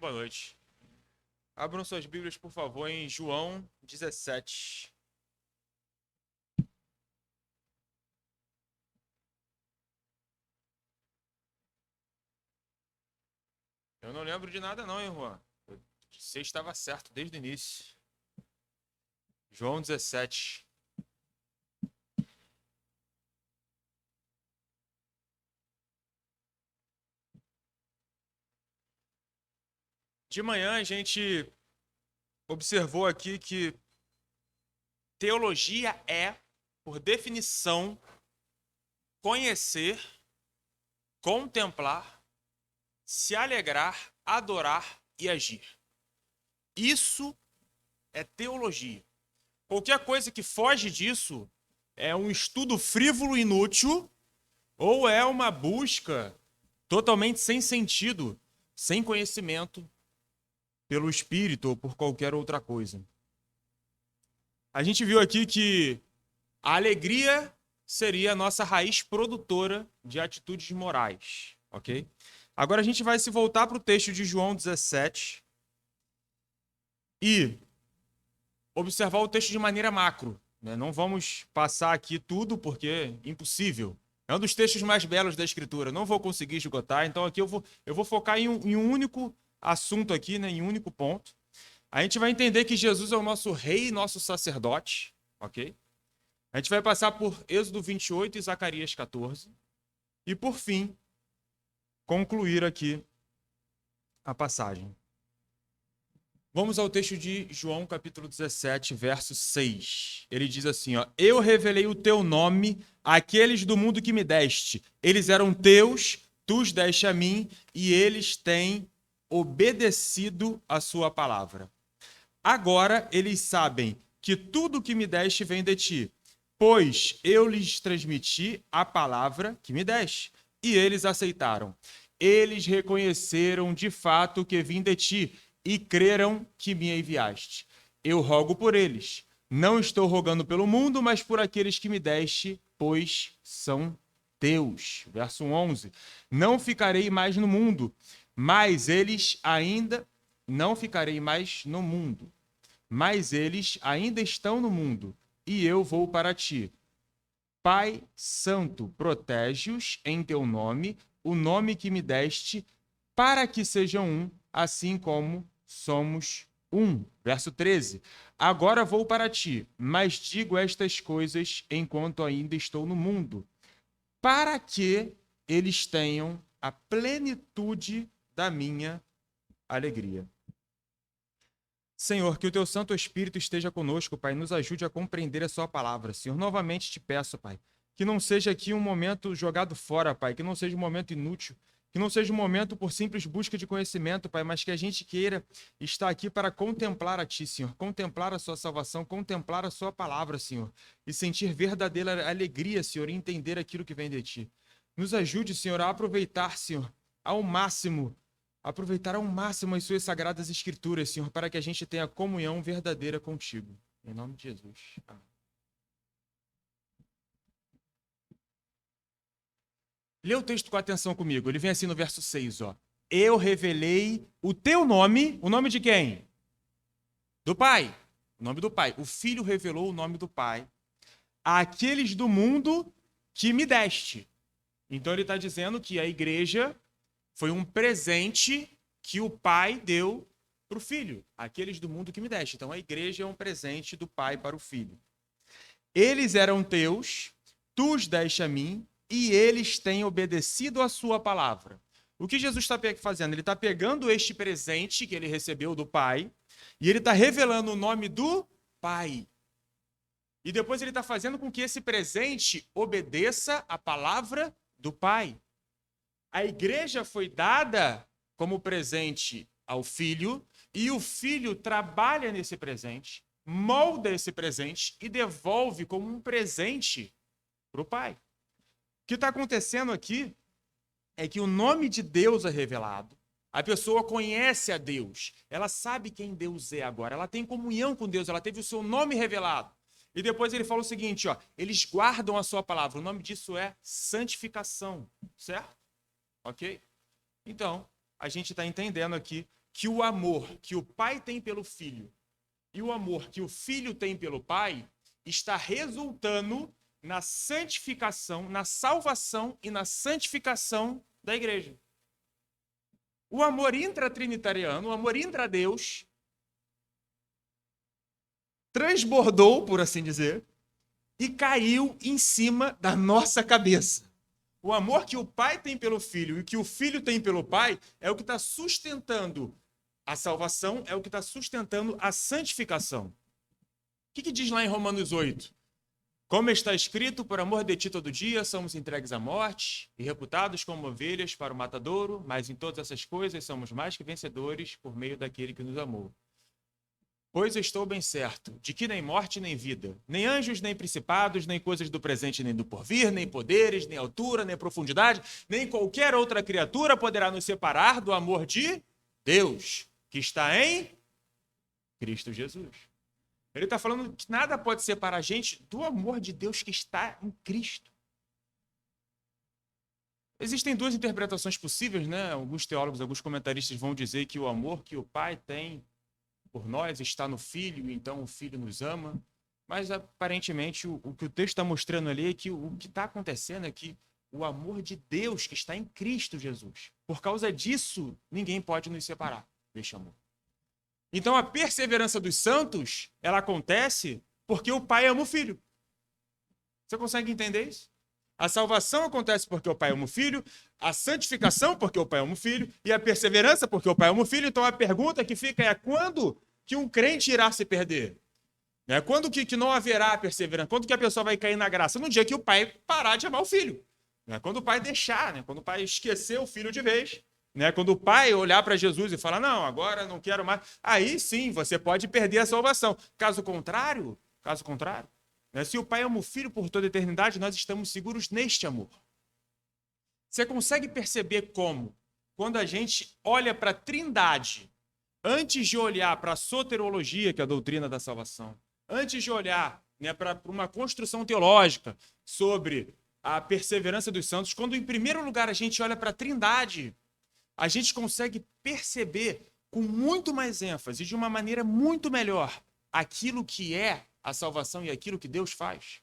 Boa noite. Abram suas Bíblias, por favor, em João 17. Eu não lembro de nada não, hein, Juan? Você estava certo desde o início. João 17. De manhã a gente observou aqui que teologia é, por definição, conhecer, contemplar, se alegrar, adorar e agir. Isso é teologia. Qualquer coisa que foge disso é um estudo frívolo e inútil ou é uma busca totalmente sem sentido, sem conhecimento pelo Espírito ou por qualquer outra coisa. A gente viu aqui que a alegria seria a nossa raiz produtora de atitudes morais, ok? Agora a gente vai se voltar para o texto de João 17 e observar o texto de maneira macro, né? Não vamos passar aqui tudo porque é impossível. É um dos textos mais belos da Escritura. Não vou conseguir esgotar, então aqui eu vou focar em um único assunto aqui, né? Em um único ponto. A gente vai entender que Jesus é o nosso rei e nosso sacerdote, ok? A gente vai passar por Êxodo 28 e Zacarias 14. E, por fim, concluir aqui a passagem. Vamos ao texto de João, capítulo 17, verso 6. Ele diz assim, ó: Eu revelei o teu nome àqueles do mundo que me deste. Eles eram teus, tu os deste a mim, e eles têm obedecido a sua palavra. Agora eles sabem que tudo que me deste vem de ti, pois eu lhes transmiti a palavra que me deste, e eles aceitaram. Eles reconheceram de fato que vim de ti, e creram que me enviaste. Eu rogo por eles. Não estou rogando pelo mundo, mas por aqueles que me deste, pois são teus. Verso 11. Não ficarei mais no mundo, mas eles ainda não ficarei mais no mundo, mas eles ainda estão no mundo, e eu vou para ti. Pai Santo, protege-os em teu nome, o nome que me deste, para que sejam um, assim como somos um. Verso 13. Agora vou para ti, mas digo estas coisas enquanto ainda estou no mundo, para que eles tenham a plenitude da minha alegria. Senhor, que o teu Santo Espírito esteja conosco, Pai, nos ajude a compreender a sua palavra. Senhor, novamente te peço, Pai, que não seja aqui um momento jogado fora, Pai, que não seja um momento inútil, que não seja um momento por simples busca de conhecimento, Pai, mas que a gente queira estar aqui para contemplar a Ti, Senhor, contemplar a sua salvação, contemplar a sua palavra, Senhor, e sentir verdadeira alegria, Senhor, e entender aquilo que vem de Ti. Nos ajude, Senhor, a aproveitar, Senhor, aproveitar ao máximo as suas sagradas escrituras, Senhor, para que a gente tenha comunhão verdadeira contigo. Em nome de Jesus. Amém. Lê o texto com atenção comigo. Ele vem assim no verso 6, ó. Eu revelei o teu nome. O nome de quem? Do Pai. O nome do Pai. O Filho revelou o nome do Pai àqueles do mundo que me deste. Então ele está dizendo que a igreja foi um presente que o Pai deu para o Filho, aqueles do mundo que me deste. Então a igreja é um presente do Pai para o Filho. Eles eram teus, tu os deste a mim, e eles têm obedecido a sua palavra. O que Jesus está fazendo? Ele está pegando este presente que ele recebeu do Pai, e ele está revelando o nome do Pai. E depois ele está fazendo com que esse presente obedeça a palavra do Pai. A igreja foi dada como presente ao Filho, e o Filho trabalha nesse presente, molda esse presente e devolve como um presente para o Pai. O que está acontecendo aqui é que o nome de Deus é revelado, a pessoa conhece a Deus, ela sabe quem Deus é agora, ela tem comunhão com Deus, ela teve o seu nome revelado. E depois ele fala o seguinte, ó, eles guardam a sua palavra, o nome disso é santificação, certo? Ok? Então, a gente está entendendo aqui que o amor que o pai tem pelo filho e o amor que o filho tem pelo pai está resultando na santificação, na salvação e na santificação da igreja. O amor intratrinitariano, o amor intradeus, transbordou, por assim dizer, e caiu em cima da nossa cabeça. O amor que o pai tem pelo filho e que o filho tem pelo pai é o que está sustentando a salvação, é o que está sustentando a santificação. O que diz lá em Romanos 8? Como está escrito, por amor de ti todo dia somos entregues à morte e reputados como ovelhas para o matadouro, mas em todas essas coisas somos mais que vencedores por meio daquele que nos amou. Pois eu estou bem certo de que nem morte nem vida, nem anjos nem principados, nem coisas do presente nem do porvir, nem poderes, nem altura, nem profundidade, nem qualquer outra criatura poderá nos separar do amor de Deus, que está em Cristo Jesus. Ele está falando que nada pode separar a gente do amor de Deus que está em Cristo. Existem duas interpretações possíveis, né? Alguns teólogos, alguns comentaristas vão dizer que o amor que o pai tem por nós está no filho, então o filho nos ama. Mas aparentemente o que o texto está mostrando ali é que o que está acontecendo é que o amor de Deus que está em Cristo Jesus. Por causa disso, ninguém pode nos separar deste amor. Então, a perseverança dos santos, ela acontece porque o pai ama o filho. Você consegue entender isso? A salvação acontece porque o pai ama o filho, a santificação porque o pai ama o filho, e a perseverança porque o pai ama o filho. Então, a pergunta que fica é quando que um crente irá se perder? Quando que não haverá perseverança? Quando que a pessoa vai cair na graça? No dia que o pai parar de amar o filho. Quando o pai deixar, quando o pai esquecer o filho de vez. Quando o pai olhar para Jesus e falar, não, agora não quero mais, aí sim você pode perder a salvação. Caso contrário, se o pai ama o filho por toda a eternidade, nós estamos seguros neste amor. Você consegue perceber como, quando a gente olha para a Trindade, antes de olhar para a soteriologia, que é a doutrina da salvação, antes de olhar para uma construção teológica sobre a perseverança dos santos, quando em primeiro lugar a gente olha para a Trindade, a gente consegue perceber com muito mais ênfase, de uma maneira muito melhor, aquilo que é a salvação e aquilo que Deus faz.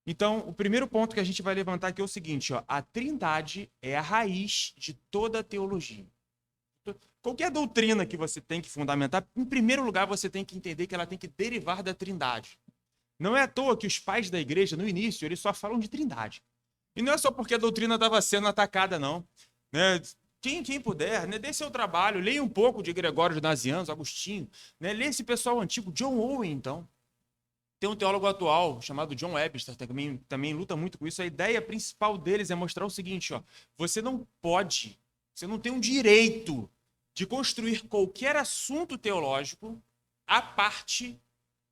Então, o primeiro ponto que a gente vai levantar aqui é o seguinte, a Trindade é a raiz de toda a teologia. Qualquer doutrina que você tem que fundamentar, em primeiro lugar, você tem que entender que ela tem que derivar da Trindade. Não é à toa que os pais da igreja, no início, eles só falam de Trindade. E não é só porque a doutrina estava sendo atacada, não. Quem puder, dê seu trabalho, leia um pouco de Gregório de Nazianzo, Agostinho, leia esse pessoal antigo, John Owen, então. Tem um teólogo atual chamado John Webster, também luta muito com isso. A ideia principal deles é mostrar o seguinte, você não tem um direito de construir qualquer assunto teológico à parte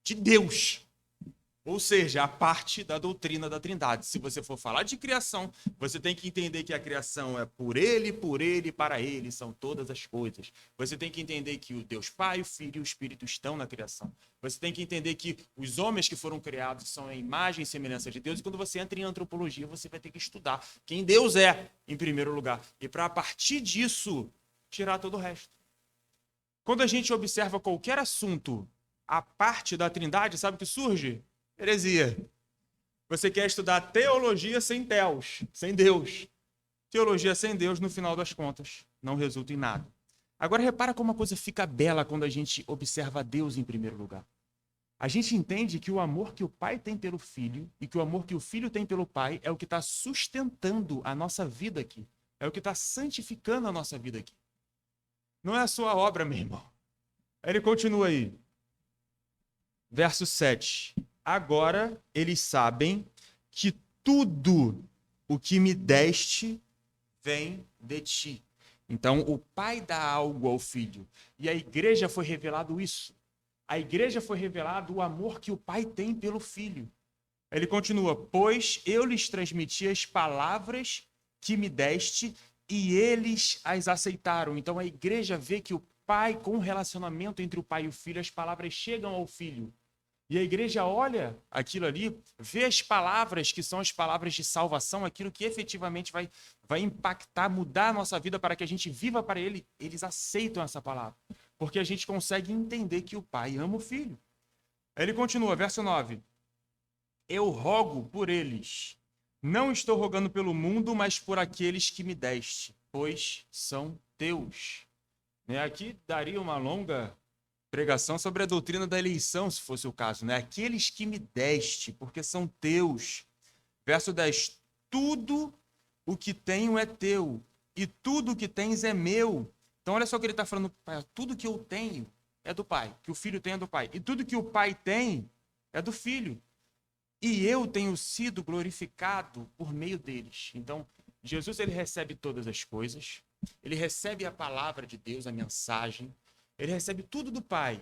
de Deus. Ou seja, a parte da doutrina da Trindade. Se você for falar de criação, você tem que entender que a criação é por ele, para ele, são todas as coisas. Você tem que entender que o Deus Pai, o Filho e o Espírito estão na criação. Você tem que entender que os homens que foram criados são a imagem e semelhança de Deus. E quando você entra em antropologia, você vai ter que estudar quem Deus é, em primeiro lugar. E para, a partir disso, tirar todo o resto. Quando a gente observa qualquer assunto, a parte da Trindade, sabe o que surge? Heresia. Você quer estudar teologia sem Deus, sem Deus. Teologia sem Deus, no final das contas, não resulta em nada. Agora, repara como a coisa fica bela quando a gente observa Deus em primeiro lugar. A gente entende que o amor que o pai tem pelo filho e que o amor que o filho tem pelo pai é o que está sustentando a nossa vida aqui. É o que está santificando a nossa vida aqui. Não é a sua obra, meu irmão. Ele continua aí. Verso 7. Agora eles sabem que tudo o que me deste vem de ti. Então, o pai dá algo ao filho. E a igreja foi revelado isso. A igreja foi revelado o amor que o pai tem pelo filho. Ele continua, pois eu lhes transmiti as palavras que me deste e eles as aceitaram. Então, a igreja vê que o pai, com o relacionamento entre o pai e o filho, as palavras chegam ao filho. E a igreja olha aquilo ali, vê as palavras que são as palavras de salvação, aquilo que efetivamente vai impactar, mudar a nossa vida para que a gente viva para ele. Eles aceitam essa palavra, porque a gente consegue entender que o Pai ama o Filho. Aí ele continua, verso 9. Eu rogo por eles. Não estou rogando pelo mundo, mas por aqueles que me deste, pois são teus. Aqui daria uma longa pregação sobre a doutrina da eleição, se fosse o caso. Aqueles que me deste, porque são teus. Verso 10. Tudo o que tenho é teu, e tudo o que tens é meu. Então, olha só o que ele está falando. Tudo que eu tenho é do Pai, que o Filho tem é do Pai. E tudo que o Pai tem é do Filho. E eu tenho sido glorificado por meio deles. Então, Jesus ele recebe todas as coisas, ele recebe a palavra de Deus, a mensagem, ele recebe tudo do Pai.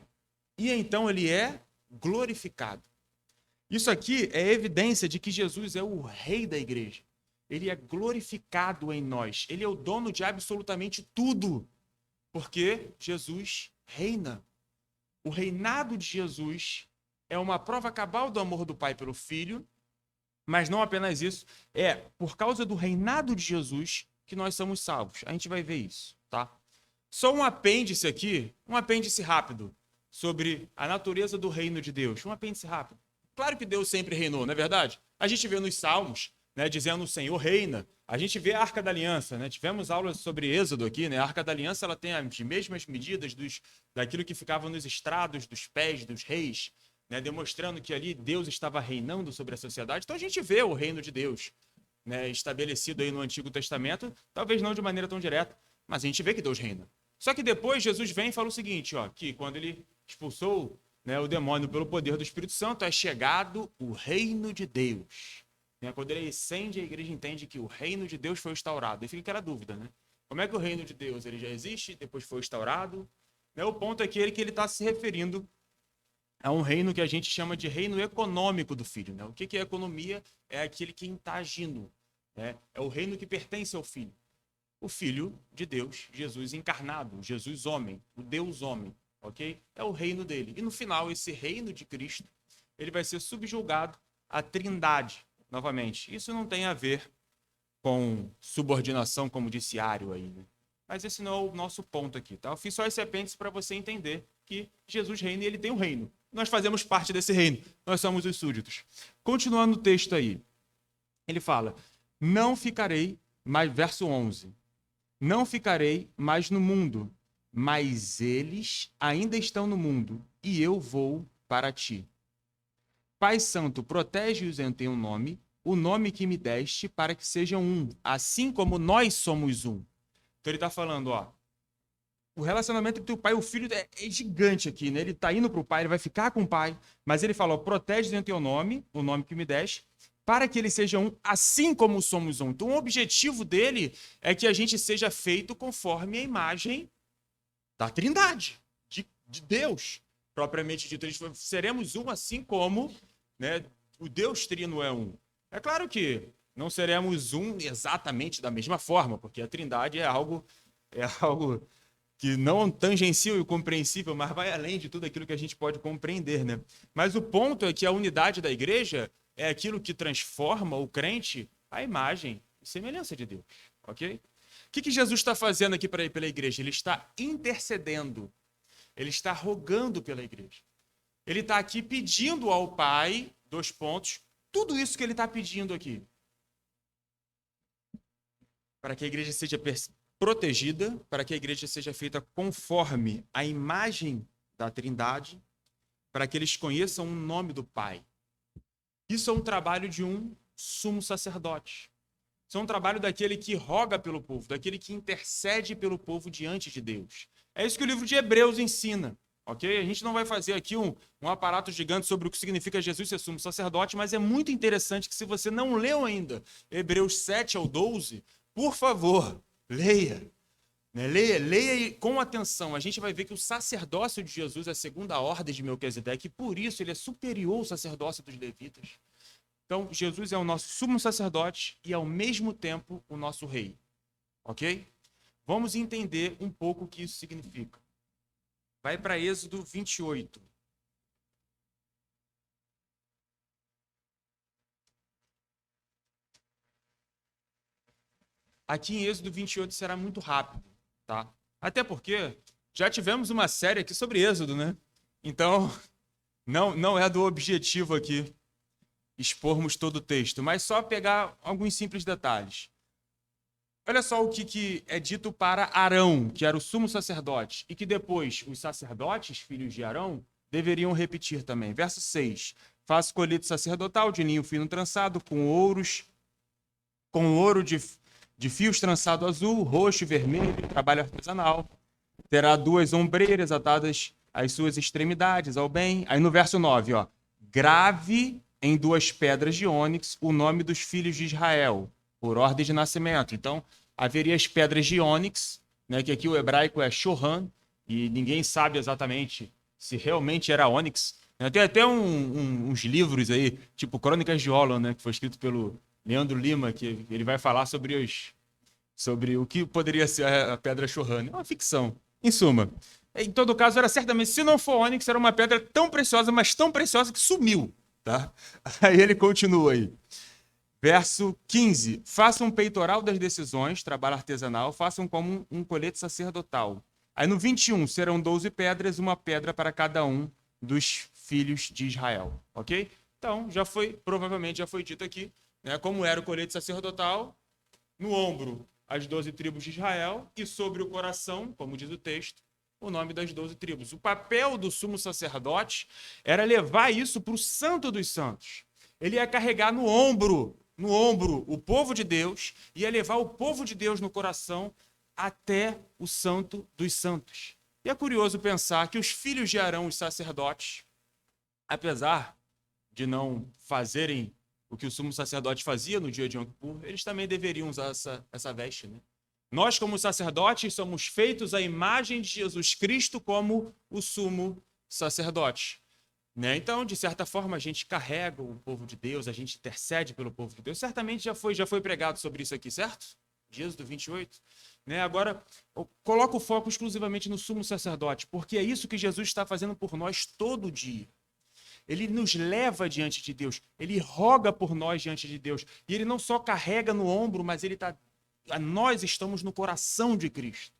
E então ele é glorificado. Isso aqui é evidência de que Jesus é o rei da igreja. Ele é glorificado em nós. Ele é o dono de absolutamente tudo. Porque Jesus reina. O reinado de Jesus é uma prova cabal do amor do Pai pelo Filho, mas não apenas isso, é por causa do reinado de Jesus que nós somos salvos. A gente vai ver isso, tá? Só um apêndice aqui, um apêndice rápido, sobre a natureza do reino de Deus. Um apêndice rápido. Claro que Deus sempre reinou, não é verdade? A gente vê nos Salmos, dizendo o Senhor reina. A gente vê a Arca da Aliança, tivemos aulas sobre Êxodo aqui, A Arca da Aliança ela tem as mesmas medidas daquilo que ficava nos estrados dos pés dos reis, demonstrando que ali Deus estava reinando sobre a sociedade. Então a gente vê o reino de Deus, estabelecido aí no Antigo Testamento, talvez não de maneira tão direta, mas a gente vê que Deus reina. Só que depois Jesus vem e fala o seguinte, que quando ele expulsou o demônio pelo poder do Espírito Santo, é chegado o reino de Deus. Quando ele ascende, a igreja entende que o reino de Deus foi instaurado. E fica aquela dúvida, Como é que o reino de Deus ele já existe, depois foi instaurado? O ponto é que ele está se referindo a um reino que a gente chama de reino econômico do Filho. O que é economia? É aquele que está agindo. É o reino que pertence ao Filho. O Filho de Deus, Jesus encarnado, Jesus homem, o Deus homem, ok? É o reino dele. E no final, esse reino de Cristo, ele vai ser subjugado à Trindade, novamente. Isso não tem a ver com subordinação como diciário aí, Mas esse não é o nosso ponto aqui, tá? Eu fiz só esse apêndice para você entender que Jesus reina e ele tem um reino. Nós fazemos parte desse reino. Nós somos os súditos. Continuando o texto aí. Ele fala, não ficarei, mais verso 11. Não ficarei mais no mundo, mas eles ainda estão no mundo, e eu vou para ti. Pai Santo, protege-os em teu nome, o nome que me deste, para que sejam um, assim como nós somos um. Então ele está falando, o relacionamento entre o pai e o filho é gigante aqui, Ele está indo para o pai, ele vai ficar com o pai, mas ele fala, protege-os em teu nome, o nome que me deste, para que eles sejam um, assim como somos um. Então, o objetivo dele é que a gente seja feito conforme a imagem da Trindade, de Deus, propriamente dito. Seremos um assim como o Deus Trino é um. É claro que não seremos um exatamente da mesma forma, porque a Trindade é algo que não tangencia o compreensível, mas vai além de tudo aquilo que a gente pode compreender, Mas o ponto é que a unidade da igreja é aquilo que transforma o crente à imagem e semelhança de Deus, ok? O que Jesus está fazendo aqui pela igreja? Ele está intercedendo, ele está rogando pela igreja. Ele está aqui pedindo ao Pai, 2 pontos, tudo isso que ele está pedindo aqui, para que a igreja seja protegida, para que a igreja seja feita conforme a imagem da Trindade, para que eles conheçam o nome do Pai. Isso é um trabalho de um sumo sacerdote. Isso é um trabalho daquele que roga pelo povo, daquele que intercede pelo povo diante de Deus. É isso que o livro de Hebreus ensina, ok? A gente não vai fazer aqui um aparato gigante sobre o que significa Jesus ser sumo sacerdote, mas é muito interessante que se você não leu ainda Hebreus 7 ao 12, por favor, leia. Leia com atenção. A gente vai ver que o sacerdócio de Jesus é a segunda ordem de Melquisedeque e por isso ele é superior ao sacerdócio dos levitas. Então, Jesus é o nosso sumo sacerdote e, ao mesmo tempo, o nosso rei. Ok? Vamos entender um pouco o que isso significa. Vai para Êxodo 28. aqui em Êxodo 28 será muito rápido, tá? Até porque já tivemos uma série aqui sobre Êxodo, né? Então, não é do objetivo aqui expormos todo o texto, mas só pegar alguns simples detalhes. Olha só o que é dito para Arão, que era o sumo sacerdote, e que depois os sacerdotes, filhos de Arão, deveriam repetir também. Verso 6. Faço colete sacerdotal de linho fino trançado, com ouro de fios trançado azul, roxo e vermelho, trabalho artesanal. Terá 2 ombreiras atadas às suas extremidades, ao bem. Aí no verso 9, ó. Grave em 2 pedras de ônix o nome dos filhos de Israel, por ordem de nascimento. Então, haveria as pedras de ônix, né, que aqui o hebraico é shohan, e ninguém sabe exatamente se realmente era ônix. Tem até uns livros aí, tipo Crônicas de Holland, né, que foi escrito pelo Leandro Lima, que ele vai falar sobre o que poderia ser a pedra shohan. É uma ficção. Em suma, em todo caso, era certamente, se não for ônix, era uma pedra tão preciosa, mas tão preciosa que sumiu. Tá? Aí ele continua aí. Verso 15. Façam um peitoral das decisões, trabalho artesanal, façam como um colete sacerdotal. Aí no 21, serão 12 pedras, uma pedra para cada um dos filhos de Israel. Ok? Então, provavelmente já foi dito aqui, né, como era o colete sacerdotal, no ombro, as 12 tribos de Israel, e sobre o coração, como diz o texto, o nome das 12 tribos. O papel do sumo sacerdote era levar isso para o Santo dos Santos. Ele ia carregar no ombro o povo de Deus, ia levar o povo de Deus no coração até o Santo dos Santos. E é curioso pensar que os filhos de Arão, os sacerdotes, apesar de não fazerem o que o sumo sacerdote fazia no dia de Yom Kippur, eles também deveriam usar essa veste, né? Nós, como sacerdotes, somos feitos à imagem de Jesus Cristo como o sumo sacerdote. Né? Então, de certa forma, a gente carrega o povo de Deus, a gente intercede pelo povo de Deus. Certamente já foi pregado sobre isso aqui, certo? Êxodo 28. Né? Agora, coloca o foco exclusivamente no sumo sacerdote, porque é isso que Jesus está fazendo por nós todo dia. Ele nos leva diante de Deus, ele roga por nós diante de Deus. E ele não só carrega no ombro, mas nós estamos no coração de Cristo.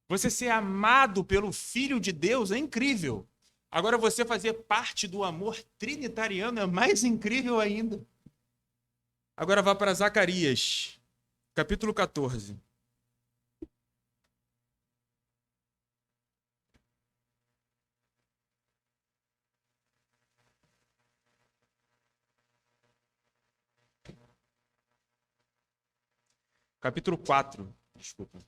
Você ser amado pelo Filho de Deus é incrível. Agora, você fazer parte do amor trinitariano é mais incrível ainda. Agora vá para Zacarias, capítulo 14. Capítulo 4, desculpa.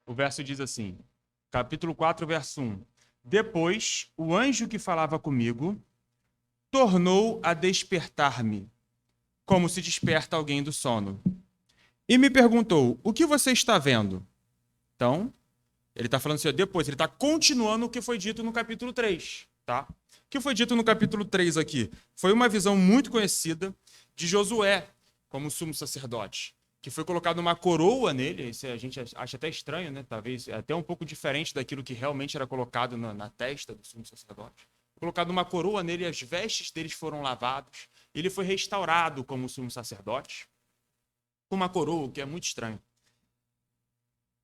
O verso diz assim, capítulo 4, verso 1. Depois, o anjo que falava comigo tornou a despertar-me, como se desperta alguém do sono. E me perguntou, o que você está vendo? Então, ele está falando assim, depois, ele está continuando o que foi dito no capítulo 3, tá? O que foi dito no capítulo 3 aqui? Foi uma visão muito conhecida de Josué como sumo sacerdote, que foi colocado uma coroa nele, isso a gente acha até estranho, né? Talvez até um pouco diferente daquilo que realmente era colocado na testa do sumo sacerdote. Colocado uma coroa nele, as vestes deles foram lavadas, ele foi restaurado como sumo sacerdote, com uma coroa, o que é muito estranho.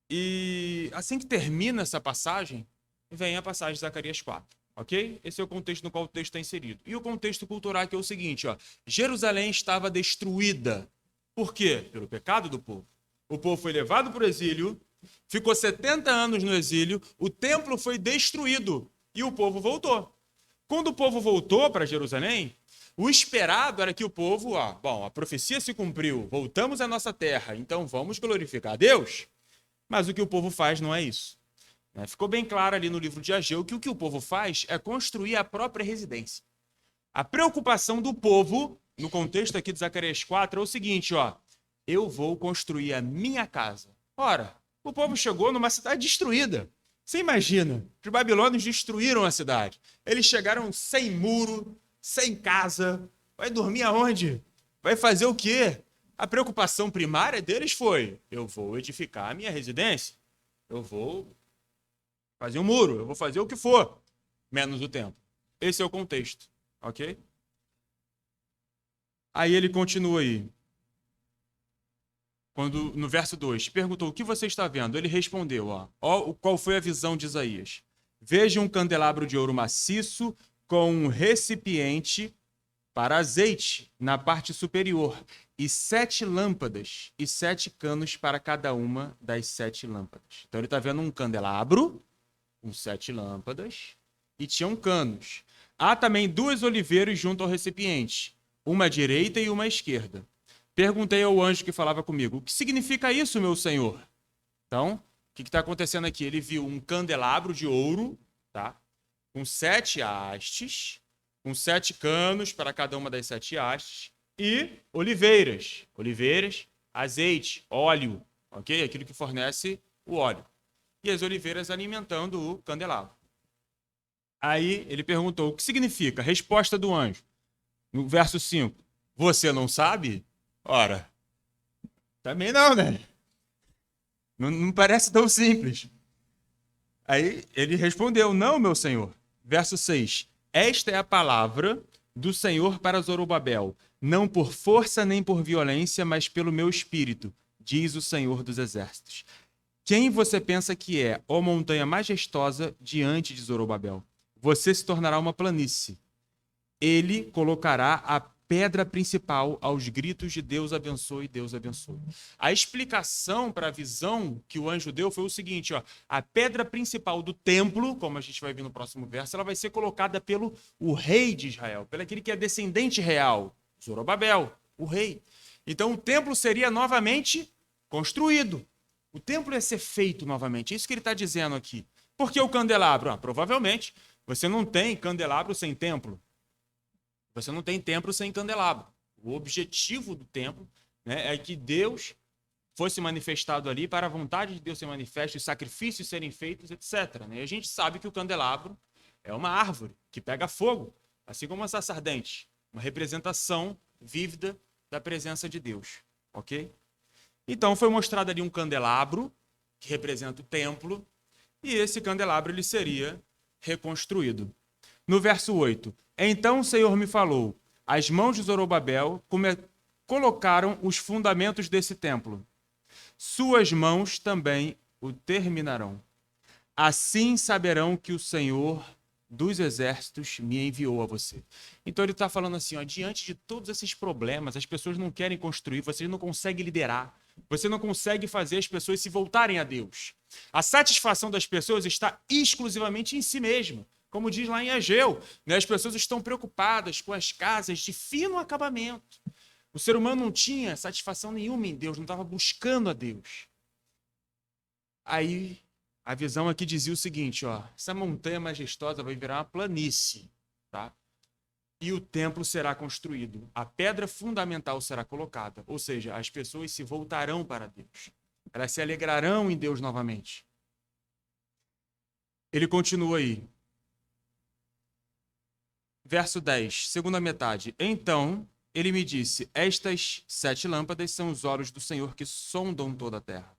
E assim que termina essa passagem, vem a passagem de Zacarias 4, ok? Esse é o contexto no qual o texto está inserido. E o contexto cultural aqui é o seguinte, ó, Jerusalém estava destruída. Por quê? Pelo pecado do povo. O povo foi levado para o exílio, ficou 70 anos no exílio, o templo foi destruído e o povo voltou. Quando o povo voltou para Jerusalém, o esperado era que o povo, a profecia se cumpriu, voltamos à nossa terra, então vamos glorificar a Deus. Mas o que o povo faz não é isso. Ficou bem claro ali no livro de Ageu que o o povo faz é construir a própria residência. A preocupação do povo, no contexto aqui de Zacarias 4, é o seguinte, eu vou construir a minha casa. Ora, o povo chegou numa cidade destruída. Você imagina, os babilônios destruíram a cidade. Eles chegaram sem muro, sem casa. Vai dormir aonde? Vai fazer o quê? A preocupação primária deles foi: eu vou edificar a minha residência, eu vou fazer um muro, eu vou fazer o que for, menos o templo. Esse é o contexto, ok? Aí ele continua aí. Quando, no verso 2, perguntou: o que você está vendo? Ele respondeu: qual foi a visão de Isaías? Veja um candelabro de ouro maciço com um recipiente para azeite na parte superior, e 7 lâmpadas e 7 canos para cada uma das 7 lâmpadas. Então ele está vendo um candelabro com 7 lâmpadas e tinham canos. Há também 2 oliveiros junto ao recipiente, uma à direita e uma à esquerda. Perguntei ao anjo que falava comigo: o que significa isso, meu senhor? Então, o que está acontecendo aqui? Ele viu um candelabro de ouro, tá? Com 7 hastes, com 7 canos para cada uma das 7 hastes, e oliveiras, azeite, óleo, ok? Aquilo que fornece o óleo. E as oliveiras alimentando o candelabro. Aí ele perguntou: o que significa? Resposta do anjo. No verso 5, você não sabe? Ora, também não, né? Não parece tão simples. Aí ele respondeu: não, meu senhor. Verso 6, esta é a palavra do Senhor para Zorobabel, não por força nem por violência, mas pelo meu espírito, diz o Senhor dos Exércitos. Quem você pensa que é, ó montanha majestosa, diante de Zorobabel? Você se tornará uma planície. Ele colocará a pedra principal aos gritos de Deus abençoe, Deus abençoe. A explicação para a visão que o anjo deu foi o seguinte: a pedra principal do templo, como a gente vai ver no próximo verso, ela vai ser colocada pelo o rei de Israel, pelo aquele que é descendente real, Zorobabel, o rei. Então o templo seria novamente construído. O templo ia ser feito novamente. É isso que ele está dizendo aqui. Por que o candelabro? Provavelmente você não tem candelabro sem templo. Você não tem templo sem candelabro. O objetivo do templo, né, é que Deus fosse manifestado ali, para a vontade de Deus ser manifesta, os sacrifícios serem feitos, etc. Né? E a gente sabe que o candelabro é uma árvore que pega fogo, assim como a sarça ardente, uma representação vívida da presença de Deus. Ok? Então foi mostrado ali um candelabro que representa o templo, e esse candelabro ele seria reconstruído. No verso 8, então o Senhor me falou: as mãos de Zorobabel colocaram os fundamentos desse templo. Suas mãos também o terminarão. Assim saberão que o Senhor dos Exércitos me enviou a você. Então ele está falando assim: diante de todos esses problemas, as pessoas não querem construir, você não consegue liderar, você não consegue fazer as pessoas se voltarem a Deus. A satisfação das pessoas está exclusivamente em si mesma. Como diz lá em Ageu, né? As pessoas estão preocupadas com as casas de fino acabamento. O ser humano não tinha satisfação nenhuma em Deus, não estava buscando a Deus. Aí a visão aqui dizia o seguinte: essa montanha majestosa vai virar uma planície, tá? E o templo será construído. A pedra fundamental será colocada, ou seja, as pessoas se voltarão para Deus. Elas se alegrarão em Deus novamente. Ele continua aí. Verso 10, segunda metade. Então ele me disse: estas 7 lâmpadas são os olhos do Senhor que sondam toda a terra.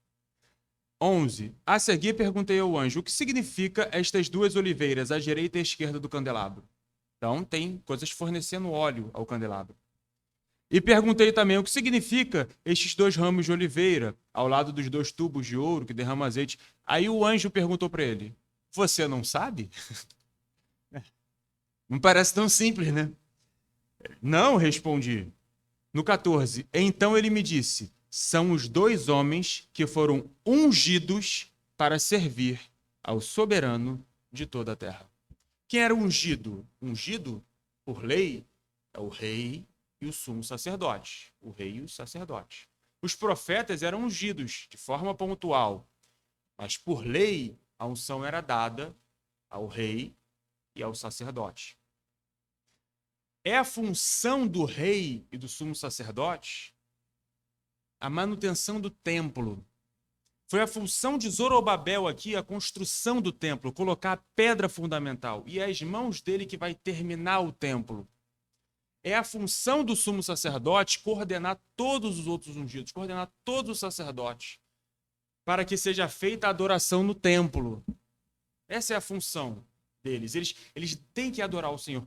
11. A seguir perguntei ao anjo: o que significa estas 2 oliveiras, à direita e à esquerda do candelabro? Então tem coisas fornecendo óleo ao candelabro. E perguntei também: o que significa estes 2 ramos de oliveira, ao lado dos 2 tubos de ouro que derramam azeite? Aí o anjo perguntou para ele: você não sabe? Não parece tão simples, né? Não, respondi. No 14, então ele me disse: são os 2 homens que foram ungidos para servir ao soberano de toda a terra. Quem era ungido? Ungido por lei é o rei e o sumo sacerdote. O rei e o sacerdote. Os profetas eram ungidos de forma pontual, mas por lei a unção era dada ao rei e ao sacerdote. É a função do rei e do sumo sacerdote a manutenção do templo. Foi a função de Zorobabel aqui, a construção do templo, colocar a pedra fundamental. E é as mãos dele que vai terminar o templo. É a função do sumo sacerdote coordenar todos os outros ungidos, coordenar todos os sacerdotes, para que seja feita a adoração no templo. Essa é a função deles. Eles têm que adorar o Senhor.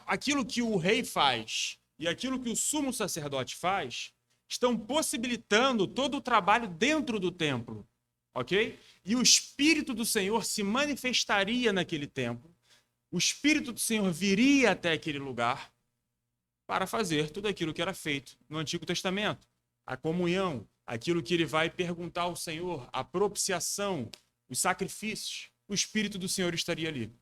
Aquilo que o rei faz e aquilo que o sumo sacerdote faz estão possibilitando todo o trabalho dentro do templo, ok? E o Espírito do Senhor se manifestaria naquele templo. O Espírito do Senhor viria até aquele lugar para fazer tudo aquilo que era feito no Antigo Testamento. A comunhão, aquilo que ele vai perguntar ao Senhor, a propiciação, os sacrifícios. O Espírito do Senhor estaria ali.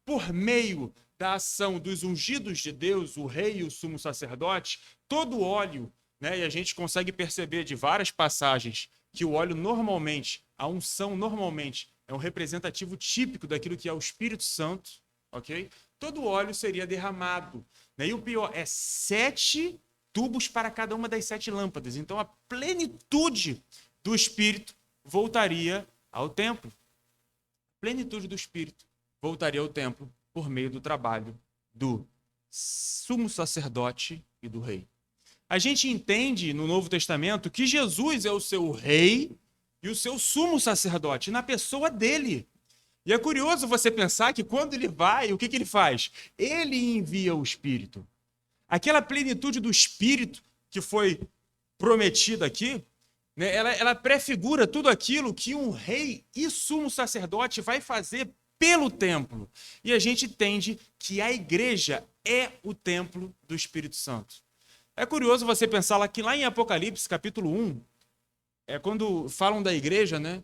Por meio da ação dos ungidos de Deus, o rei e o sumo sacerdote, todo o óleo, né, e a gente consegue perceber de várias passagens que o óleo normalmente, a unção normalmente, é um representativo típico daquilo que é o Espírito Santo, ok? Todo o óleo seria derramado. Né? E o pior, é 7 tubos para cada uma das 7 lâmpadas. Então a plenitude do Espírito voltaria ao templo. A plenitude do Espírito voltaria ao templo por meio do trabalho do sumo sacerdote e do rei. A gente entende no Novo Testamento que Jesus é o seu rei e o seu sumo sacerdote, na pessoa dele. E é curioso você pensar que quando ele vai, o que ele faz? Ele envia o Espírito. Aquela plenitude do Espírito que foi prometida aqui, né, ela prefigura tudo aquilo que um rei e sumo sacerdote vai fazer pelo templo. E a gente entende que a igreja é o templo do Espírito Santo. É curioso você pensar que lá em Apocalipse, capítulo 1, quando falam da igreja, né?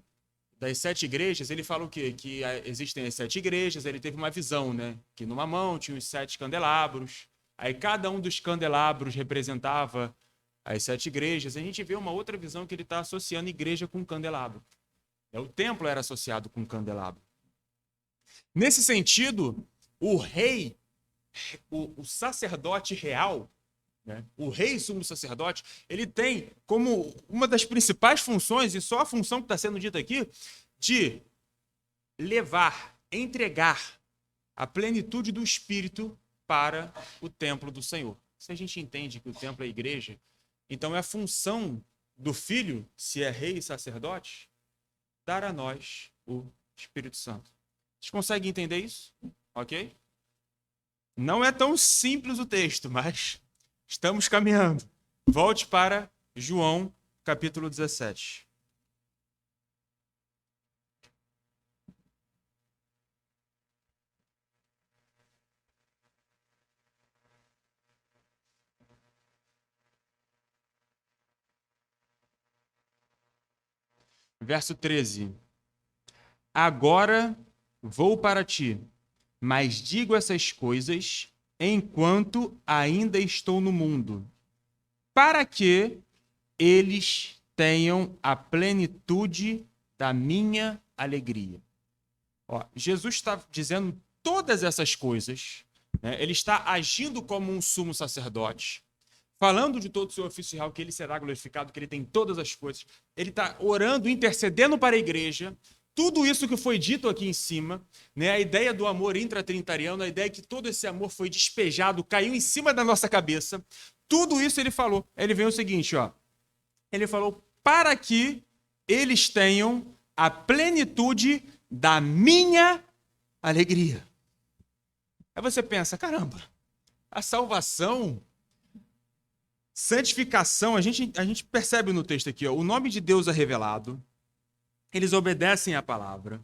Das 7 igrejas, ele fala o quê? Que existem as 7 igrejas, ele teve uma visão, né? Que numa mão tinha os 7 candelabros, aí cada um dos candelabros representava as 7 igrejas. A gente vê uma outra visão que ele está associando igreja com candelabro. O templo era associado com candelabro. Nesse sentido, o rei, o sacerdote real, né? O rei sumo sacerdote, ele tem como uma das principais funções, e só a função que está sendo dita aqui, de levar, entregar a plenitude do Espírito para o templo do Senhor. Se a gente entende que o templo é a igreja, então é a função do Filho, se é rei e sacerdote, dar a nós o Espírito Santo. Vocês conseguem entender isso? Ok? Não é tão simples o texto, mas estamos caminhando. Volte para João, capítulo 17. Verso 13. Agora vou para ti, mas digo essas coisas enquanto ainda estou no mundo, para que eles tenham a plenitude da minha alegria. Ó, Jesus está dizendo todas essas coisas, né? Ele está agindo como um sumo sacerdote, falando de todo o seu ofício real, que ele será glorificado, que ele tem todas as coisas. Ele está orando, intercedendo para a igreja. Tudo isso que foi dito aqui em cima, né? A ideia do amor intratrinitariano, a ideia que todo esse amor foi despejado, caiu em cima da nossa cabeça. Tudo isso ele falou. Ele vem o seguinte, ó. Ele falou para que eles tenham a plenitude da minha alegria. Aí você pensa, caramba, a salvação, santificação, a gente percebe no texto aqui, ó, o nome de Deus é revelado, eles obedecem à palavra,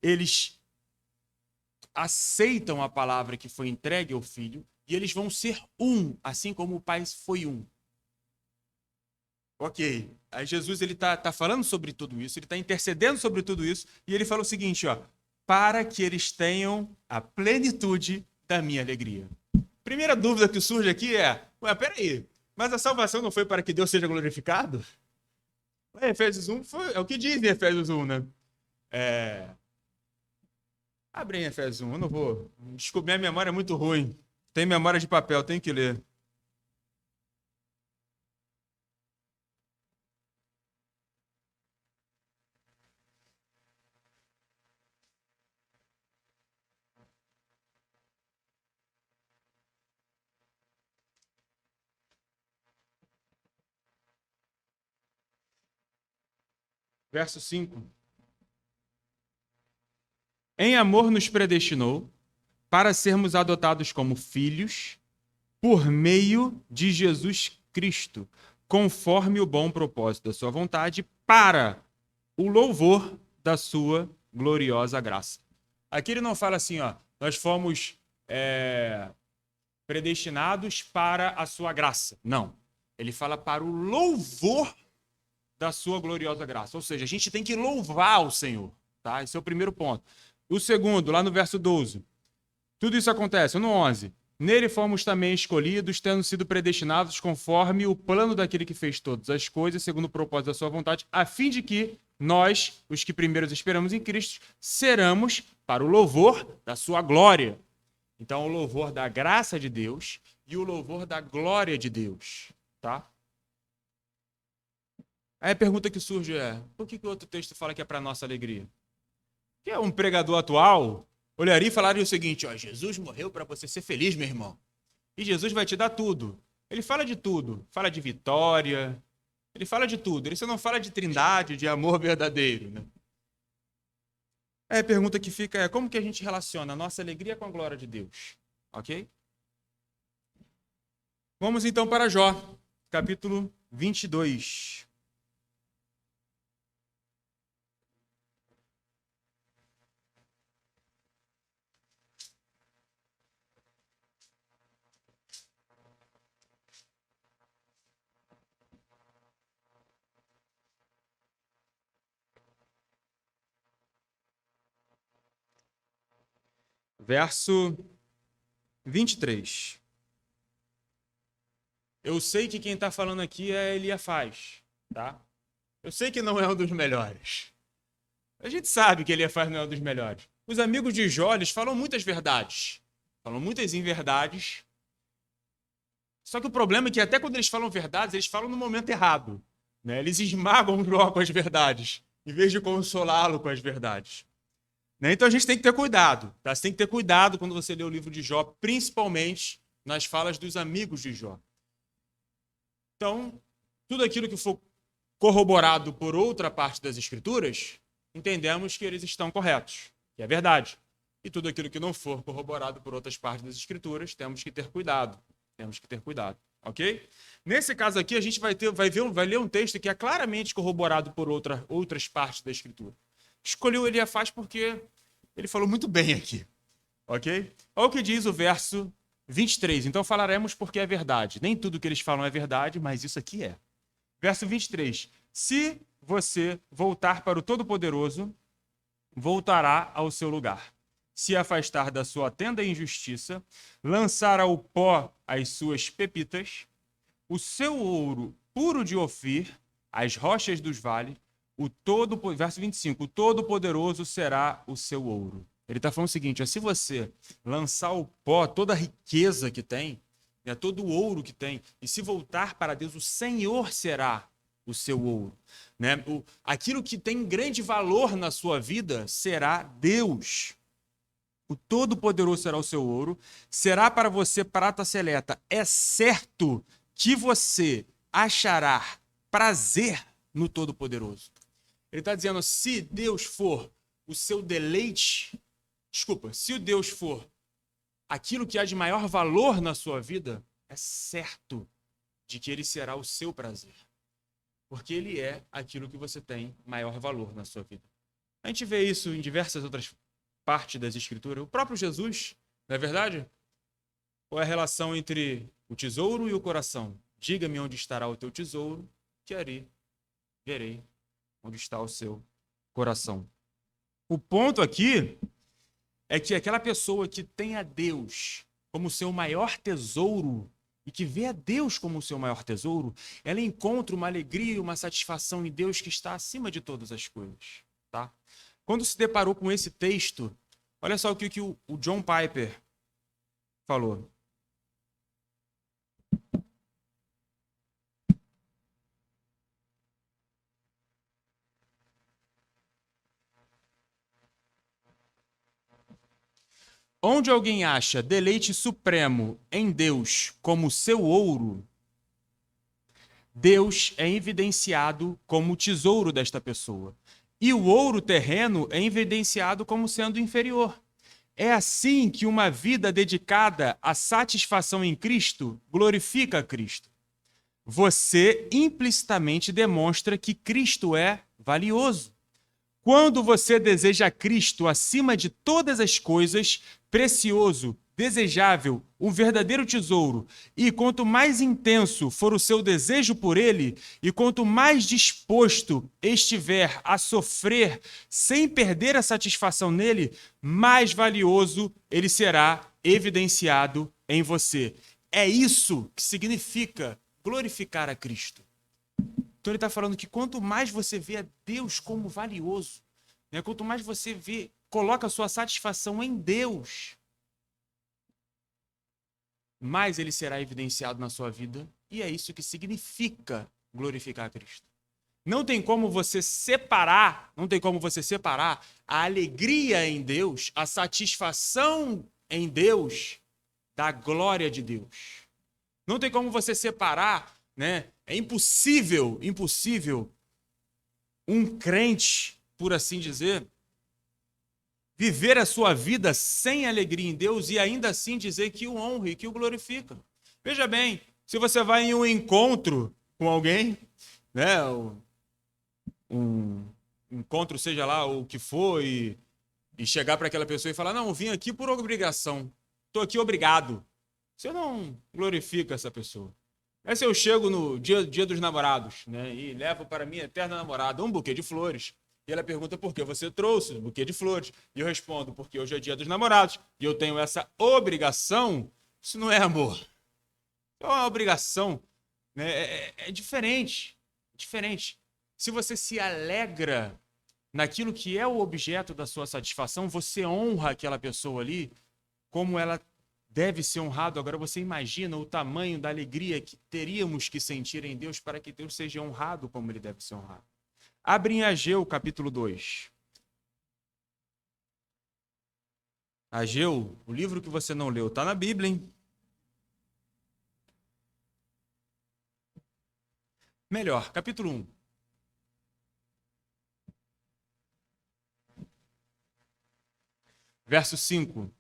eles aceitam a palavra que foi entregue ao Filho, e eles vão ser um, assim como o Pai foi um. Ok, aí Jesus ele tá falando sobre tudo isso, ele está intercedendo sobre tudo isso, e ele fala o seguinte, ó, para que eles tenham a plenitude da minha alegria. Primeira dúvida que surge aqui é, ué, peraí, mas a salvação não foi para que Deus seja glorificado? Efésios 1 é o que diz em Efésios 1, né? Abre em Efésios 1, eu não vou. Desculpa, minha memória é muito ruim. Tem memória de papel, tem que ler. verso 5. Em amor nos predestinou para sermos adotados como filhos por meio de Jesus Cristo, conforme o bom propósito da sua vontade, para o louvor da sua gloriosa graça. Aqui ele não fala assim, ó, nós fomos predestinados para a sua graça. Não. Ele fala para o louvor da sua gloriosa graça. Ou seja, a gente tem que louvar o Senhor. Tá? Esse é o primeiro ponto. O segundo, lá no verso 12. Tudo isso acontece. No 11. Nele fomos também escolhidos, tendo sido predestinados conforme o plano daquele que fez todas as coisas, segundo o propósito da sua vontade, a fim de que nós, os que primeiros esperamos em Cristo, seramos para o louvor da sua glória. Então, o louvor da graça de Deus e o louvor da glória de Deus. Tá? Aí a pergunta que surge é, por que o outro texto fala que é para nossa alegria? Que é um pregador atual olharia e falaria o seguinte, ó, Jesus morreu para você ser feliz, meu irmão. E Jesus vai te dar tudo. Ele fala de tudo. Fala de vitória. Ele fala de tudo. Ele só não fala de trindade, de amor verdadeiro. Né? Aí a pergunta que fica é, como que a gente relaciona a nossa alegria com a glória de Deus? Ok? Vamos então para Jó, capítulo 22. Verso 23. Eu sei que quem está falando aqui é Eliafaz, tá? Eu sei que não é um dos melhores. A gente sabe que Eliafaz não é um dos melhores. Os amigos de Jó, eles falam muitas verdades. Falam muitas inverdades. Só que o problema é que até quando eles falam verdades, eles falam no momento errado. Né? Eles esmagam Jó com as verdades, em vez de consolá-lo com as verdades. Né? Então a gente tem que ter cuidado. Tá? Você tem que ter cuidado quando você lê o livro de Jó, principalmente nas falas dos amigos de Jó. Então, tudo aquilo que for corroborado por outra parte das Escrituras, entendemos que eles estão corretos, que é verdade. E tudo aquilo que não for corroborado por outras partes das Escrituras, temos que ter cuidado. Temos que ter cuidado, ok? Nesse caso aqui, a gente vai ler um texto que é claramente corroborado por outras partes da Escritura. Escolheu Eliafaz porque ele falou muito bem aqui, ok? Olha o que diz o verso 23. Então falaremos porque é verdade. Nem tudo que eles falam é verdade, mas isso aqui é. Verso 23. Se você voltar para o Todo-Poderoso, voltará ao seu lugar. Se afastar da sua tenda em injustiça, lançar ao pó as suas pepitas, o seu ouro puro de Ofir, as rochas dos vales, verso 25, o Todo-Poderoso será o seu ouro. Ele está falando o seguinte, ó, se você lançar ao pó toda a riqueza que tem, né, todo o ouro que tem, e se voltar para Deus, o Senhor será o seu ouro. Né? Aquilo que tem grande valor na sua vida será Deus. O Todo-Poderoso será o seu ouro, será para você prata seleta. É certo que você achará prazer no Todo-Poderoso. Ele está dizendo, se Deus for o seu deleite, se o Deus for aquilo que há de maior valor na sua vida, é certo de que ele será o seu prazer. Porque ele é aquilo que você tem maior valor na sua vida. A gente vê isso em diversas outras partes das Escrituras. O próprio Jesus, não é verdade? Qual é a relação entre o tesouro e o coração? Diga-me onde estará o teu tesouro, que ali verei onde está o seu coração. O ponto aqui é que aquela pessoa que tem a Deus como seu maior tesouro e que vê a Deus como seu maior tesouro, ela encontra uma alegria, uma satisfação em Deus que está acima de todas as coisas. Tá? Quando se deparou com esse texto, olha só o que o John Piper falou. Onde alguém acha deleite supremo em Deus como seu ouro, Deus é evidenciado como o tesouro desta pessoa. E o ouro terreno é evidenciado como sendo inferior. É assim que uma vida dedicada à satisfação em Cristo glorifica a Cristo. Você implicitamente demonstra que Cristo é valioso. Quando você deseja Cristo acima de todas as coisas, precioso, desejável, um verdadeiro tesouro, e quanto mais intenso for o seu desejo por ele, e quanto mais disposto estiver a sofrer sem perder a satisfação nele, mais valioso ele será evidenciado em você. É isso que significa glorificar a Cristo. Então ele está falando que quanto mais você vê a Deus como valioso, né, quanto mais você vê, coloca a sua satisfação em Deus, mais ele será evidenciado na sua vida, e é isso que significa glorificar a Cristo. Não tem como você separar a alegria em Deus, a satisfação em Deus da glória de Deus. Não tem como você separar, né? É impossível um crente, por assim dizer, viver a sua vida sem alegria em Deus e ainda assim dizer que o honra e que o glorifica. Veja bem, se você vai em um encontro com alguém, né, um encontro, seja lá o que for, e chegar para aquela pessoa e falar, não, eu vim aqui por obrigação, estou aqui obrigado. Você não glorifica essa pessoa. Aí se eu chego no dia dos namorados, né, e levo para minha eterna namorada um buquê de flores, e ela pergunta por que você trouxe um buquê de flores, e eu respondo porque hoje é dia dos namorados, e eu tenho essa obrigação, isso não é amor. É uma obrigação, né? É diferente. Se você se alegra naquilo que é o objeto da sua satisfação, você honra aquela pessoa ali como ela deve ser honrado. Agora você imagina o tamanho da alegria que teríamos que sentir em Deus para que Deus seja honrado como ele deve ser honrado. Abre em Ageu, capítulo 2. Ageu, o livro que você não leu, está na Bíblia, hein? Melhor, capítulo 1. Verso 5.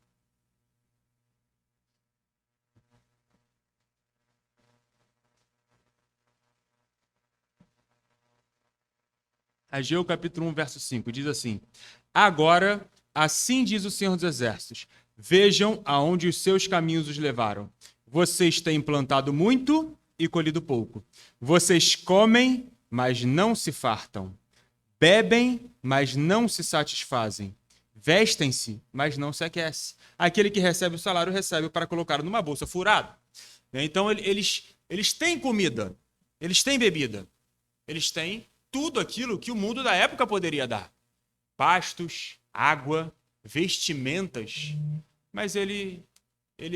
Ageu, capítulo 1, verso 5, diz assim: Agora, assim diz o Senhor dos Exércitos, vejam aonde os seus caminhos os levaram. Vocês têm plantado muito e colhido pouco. Vocês comem, mas não se fartam. Bebem, mas não se satisfazem. Vestem-se, mas não se aquecem. Aquele que recebe o salário recebe para colocar numa bolsa furada. Então, eles têm comida, eles têm bebida, eles têm tudo aquilo que o mundo da época poderia dar. Pastos, água, vestimentas. Mas ele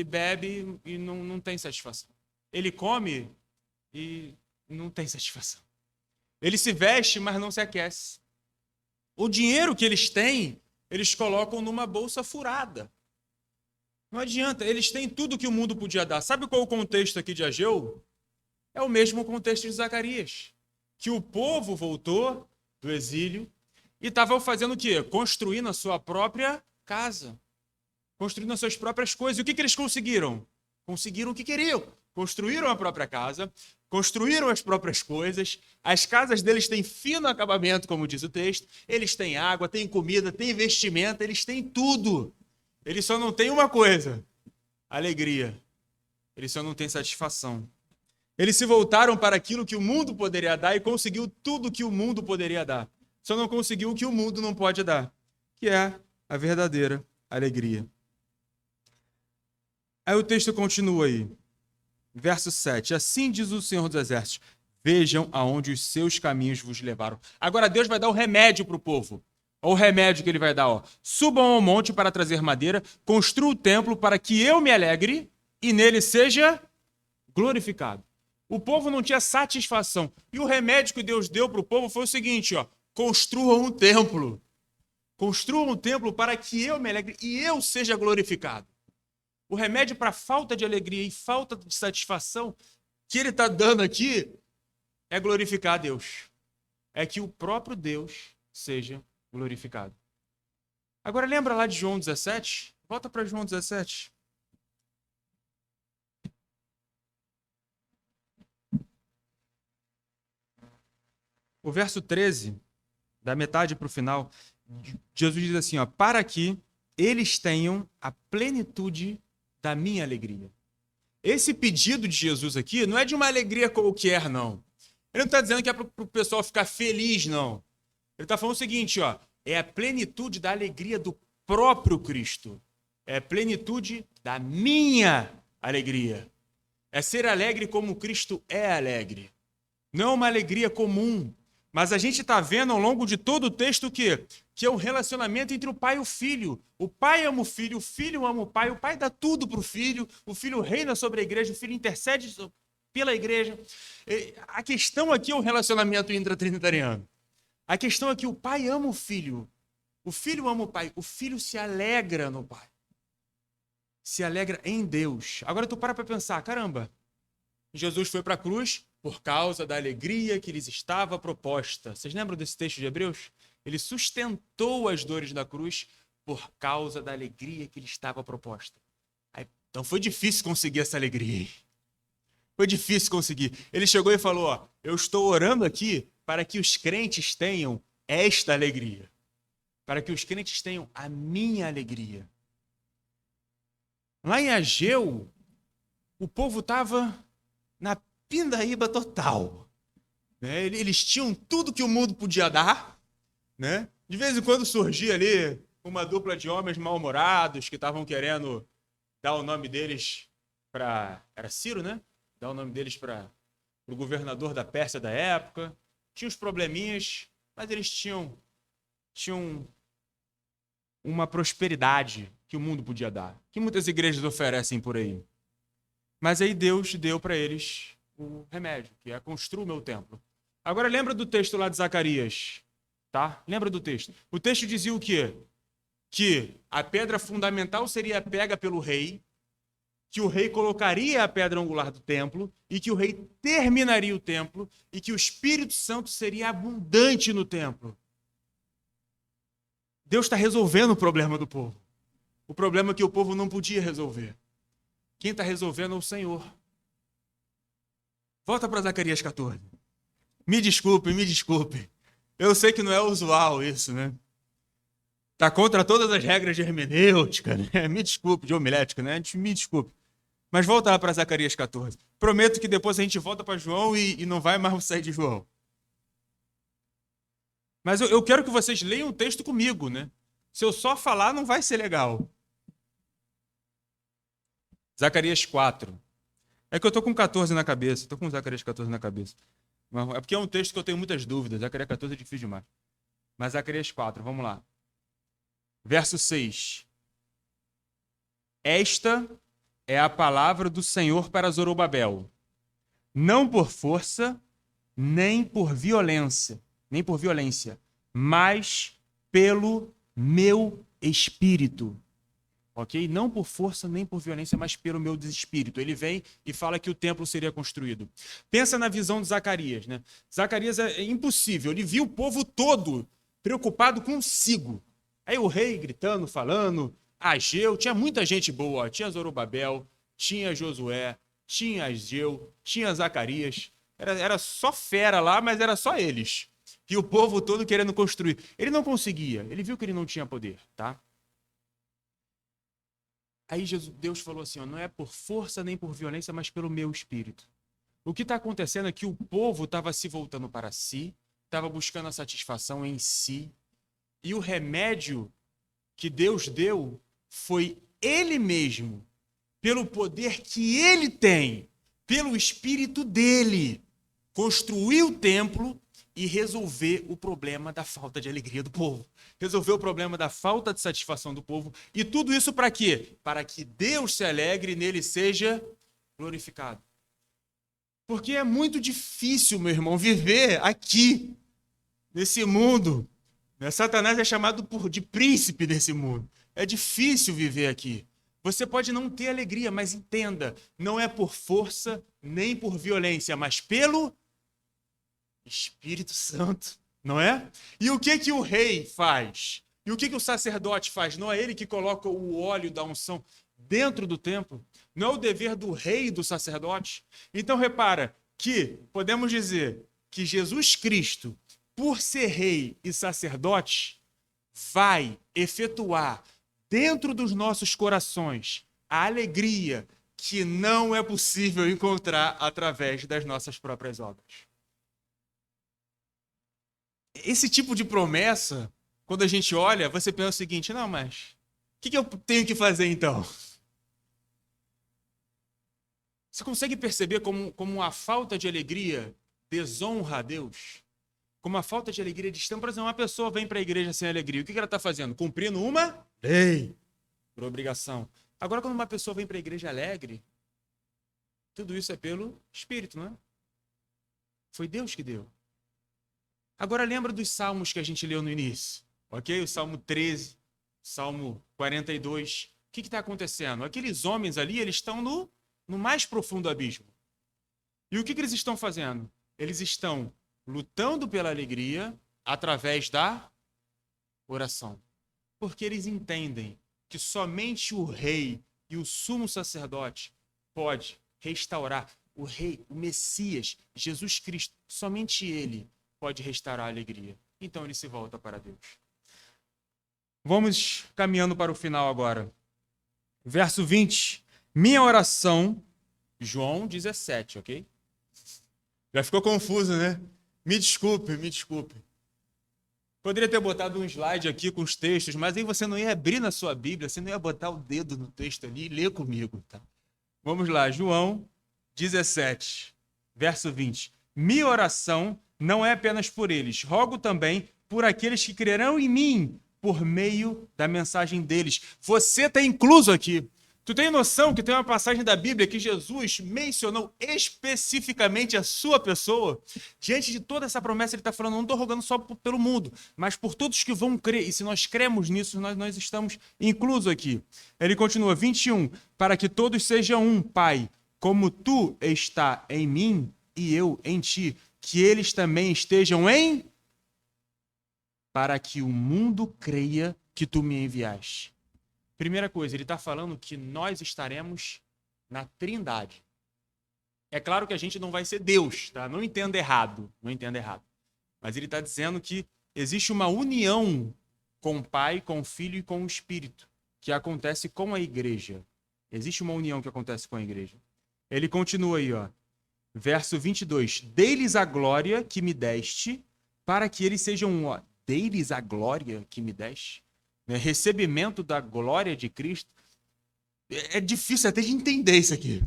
bebe e não tem satisfação. Ele come e não tem satisfação. Ele se veste, mas não se aquece. O dinheiro que eles têm, eles colocam numa bolsa furada. Não adianta, eles têm tudo que o mundo podia dar. Sabe qual é o contexto aqui de Ageu? É o mesmo contexto de Zacarias. Que o povo voltou do exílio e estava fazendo o quê? Construindo a sua própria casa. Construindo as suas próprias coisas. E o que eles conseguiram? Conseguiram o que queriam. Construíram a própria casa, construíram as próprias coisas, as casas deles têm fino acabamento, como diz o texto, eles têm água, têm comida, têm vestimenta, eles têm tudo. Eles só não têm uma coisa: alegria. Eles só não têm satisfação. Eles se voltaram para aquilo que o mundo poderia dar e conseguiu tudo que o mundo poderia dar. Só não conseguiu o que o mundo não pode dar, que é a verdadeira alegria. Aí o texto continua aí. Verso 7. Assim diz o Senhor dos Exércitos: vejam aonde os seus caminhos vos levaram. Agora Deus vai dar o remédio para o povo. Olha o remédio que ele vai dar. Ó. Subam ao monte para trazer madeira, construam o templo para que eu me alegre e nele seja glorificado. O povo não tinha satisfação. E o remédio que Deus deu para o povo foi o seguinte: ó, construam um templo. Construam um templo para que eu me alegre e eu seja glorificado. O remédio para a falta de alegria e falta de satisfação que ele está dando aqui é glorificar a Deus. É que o próprio Deus seja glorificado. Agora lembra lá de João 17? Volta para João 17. O verso 13, da metade para o final, Jesus diz assim, ó, para que eles tenham a plenitude da minha alegria. Esse pedido de Jesus aqui não é de uma alegria qualquer, não. Ele não está dizendo que é para o pessoal ficar feliz, não. Ele está falando o seguinte, ó, é a plenitude da alegria do próprio Cristo. É a plenitude da minha alegria. É ser alegre como Cristo é alegre. Não é uma alegria comum. Mas a gente está vendo ao longo de todo o texto que é o relacionamento entre o pai e o filho. O pai ama o filho ama o pai dá tudo para o filho reina sobre a igreja, o filho intercede pela igreja. A questão aqui é o relacionamento intratrinitariano. A questão é que o pai ama o filho ama o filho se alegra no pai. Se alegra em Deus. Agora tu para pensar, caramba, Jesus foi para a cruz por causa da alegria que lhes estava proposta. Vocês lembram desse texto de Hebreus? Ele sustentou as dores da cruz por causa da alegria que lhe estava proposta. Então foi difícil conseguir essa alegria. Foi difícil conseguir. Ele chegou e falou, ó, eu estou orando aqui para que os crentes tenham esta alegria. Para que os crentes tenham a minha alegria. Lá em Ageu, o povo estava na pindaíba total. Né? Eles tinham tudo que o mundo podia dar. Né? De vez em quando surgia ali uma dupla de homens mal-humorados que estavam querendo dar o nome deles para... Era Ciro, né? Dar o nome deles para o governador da Pérsia da época. Tinha os probleminhas, mas eles tinham uma prosperidade que o mundo podia dar, que muitas igrejas oferecem por aí. Mas aí Deus deu para eles o remédio, que é construir o meu templo. Agora lembra do texto lá de Zacarias, tá? Lembra do texto? O texto dizia o quê? Que a pedra fundamental seria pega pelo rei, que o rei colocaria a pedra angular do templo e que o rei terminaria o templo e que o Espírito Santo seria abundante no templo. Deus está resolvendo o problema do povo. O problema que o povo não podia resolver. Quem está resolvendo é o Senhor. Volta para Zacarias 14. Me desculpe. Eu sei que não é usual isso, né? Está contra todas as regras de hermenêutica, né? Me desculpe, de homilética, né? Me desculpe. Mas volta lá para Zacarias 14. Prometo que depois a gente volta para João e não vai mais sair de João. Mas eu quero que vocês leiam o texto comigo, né? Se eu só falar, não vai ser legal. Zacarias 4. É que eu estou com 14 na cabeça. Estou com Zacarias 14 na cabeça. É porque é um texto que eu tenho muitas dúvidas. Zacarias 14 é difícil demais. Mas Zacarias 4, vamos lá. Verso 6. Esta é a palavra do Senhor para Zorobabel. Não por força, nem por violência, mas pelo meu espírito. Ok? Não por força, nem por violência, mas pelo meu espírito. Ele vem e fala que o templo seria construído. Pensa na visão de Zacarias, né? Zacarias é impossível. Ele viu o povo todo preocupado consigo. Aí o rei gritando, falando, Ageu, tinha muita gente boa. Tinha Zorobabel, tinha Josué, tinha Ageu, tinha Zacarias. Era só fera lá, mas era só eles. E o povo todo querendo construir. Ele não conseguia. Ele viu que ele não tinha poder, tá? Aí Deus falou assim, ó, não é por força nem por violência, mas pelo meu espírito. O que está acontecendo é que o povo estava se voltando para si, estava buscando a satisfação em si, e o remédio que Deus deu foi Ele mesmo, pelo poder que Ele tem, pelo espírito dele, construir o templo e resolver o problema da falta de alegria do povo. Resolver o problema da falta de satisfação do povo. E tudo isso para quê? Para que Deus se alegre e nele seja glorificado. Porque é muito difícil, meu irmão, viver aqui, nesse mundo. Satanás é chamado de príncipe desse mundo. É difícil viver aqui. Você pode não ter alegria, mas entenda, não é por força nem por violência, mas pelo Espírito Santo, não é? E o que que o rei faz? E o que que o sacerdote faz? Não é ele que coloca o óleo da unção dentro do templo? Não é o dever do rei e do sacerdote? Então repara que podemos dizer que Jesus Cristo, por ser rei e sacerdote, vai efetuar dentro dos nossos corações a alegria que não é possível encontrar através das nossas próprias obras. Esse tipo de promessa, quando a gente olha, você pensa o seguinte: não, mas o que eu tenho que fazer então? Você consegue perceber como a falta de alegria desonra a Deus? Como a falta de alegria distante. Por exemplo, uma pessoa vem para a igreja sem alegria. O que ela está fazendo? Cumprindo uma lei, por obrigação. Agora, quando uma pessoa vem para a igreja alegre, tudo isso é pelo Espírito, não é? Foi Deus que deu. Agora, lembra dos salmos que a gente leu no início? Ok? O Salmo 13, Salmo 42. O que está acontecendo? Aqueles homens ali, eles estão no mais profundo abismo. E o que eles estão fazendo? Eles estão lutando pela alegria através da oração. Porque eles entendem que somente o rei e o sumo sacerdote pode restaurar. O rei, o Messias, Jesus Cristo, somente ele pode restaurar a alegria. Então ele se volta para Deus. Vamos caminhando para o final agora. Verso 20. Minha oração, João 17, ok? Já ficou confuso, né? Me desculpe, me desculpe. Poderia ter botado um slide aqui com os textos, mas aí você não ia abrir na sua Bíblia, você não ia botar o dedo no texto ali e ler comigo, tá? Vamos lá, João 17, verso 20. Minha oração não é apenas por eles, rogo também por aqueles que crerão em mim por meio da mensagem deles. Você está incluso aqui. Tu tem noção que tem uma passagem da Bíblia que Jesus mencionou especificamente a sua pessoa? Diante de toda essa promessa, ele está falando, não estou rogando só pelo mundo, mas por todos que vão crer. E se nós cremos nisso, nós estamos inclusos aqui. Ele continua, 21, para que todos sejam um, Pai, como tu está em mim e eu em ti, que eles também estejam em... para que o mundo creia que tu me enviaste. Primeira coisa, ele está falando que nós estaremos na Trindade. É claro que a gente não vai ser Deus, tá? Não entenda errado, não entenda errado. Mas ele está dizendo que existe uma união com o Pai, com o Filho e com o Espírito, que acontece com a igreja. Existe uma união que acontece com a igreja. Ele continua aí, ó. Verso 22. Dei-lhes a glória que me deste, para que eles sejam um. Ó, dei-lhes a glória que me deste. Recebimento da glória de Cristo. É difícil até de entender isso aqui.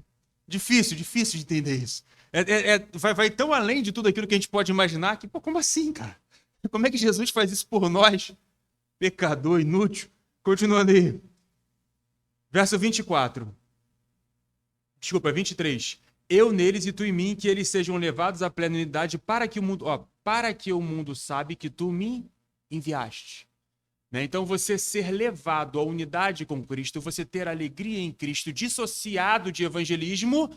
Difícil de entender isso. Vai tão além de tudo aquilo que a gente pode imaginar que, pô, como assim, cara? Como é que Jesus faz isso por nós? Pecador, inútil. Continuando aí. Verso 24. Desculpa, 23. Eu neles e tu em mim, que eles sejam levados à plena unidade para que o mundo sabe que tu me enviaste. Então, você ser levado à unidade com Cristo, você ter alegria em Cristo, dissociado de evangelismo,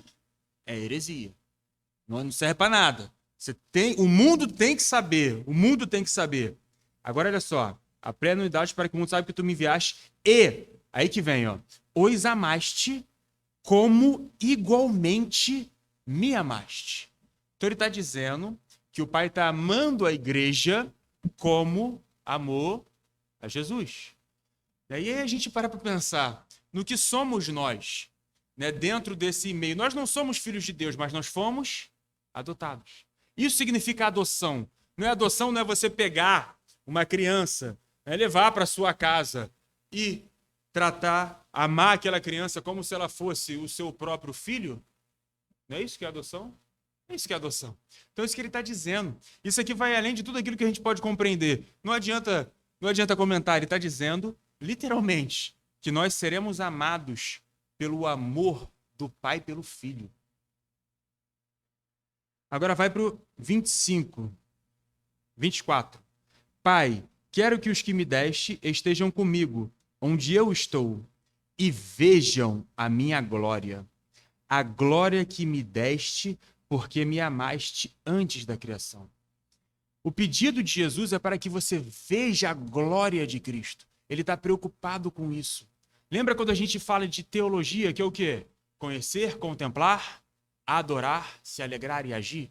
é heresia. Não serve para nada. O mundo tem que saber. O mundo tem que saber. Agora, olha só. A plena unidade para que o mundo saiba que tu me enviaste. E, aí que vem, ó. Os amaste como igualmente me amaste. Então, ele está dizendo que o Pai está amando a igreja como amou a Jesus. E aí a gente para pensar no que somos nós, né, dentro desse meio. Nós não somos filhos de Deus, mas nós fomos adotados. Isso significa adoção. Adoção não é você pegar uma criança, levar para sua casa e tratar, amar aquela criança como se ela fosse o seu próprio filho. Não é isso que é adoção? É isso que é adoção. Então é isso que ele está dizendo. Isso aqui vai além de tudo aquilo que a gente pode compreender. Não adianta comentar, ele está dizendo, literalmente, que nós seremos amados pelo amor do Pai pelo Filho. Agora vai para o 25, 24. Pai, quero que os que me deste estejam comigo, onde eu estou, e vejam a minha glória, a glória que me deste, porque me amaste antes da criação. O pedido de Jesus é para que você veja a glória de Cristo. Ele está preocupado com isso. Lembra quando a gente fala de teologia, que é o quê? Conhecer, contemplar, adorar, se alegrar e agir.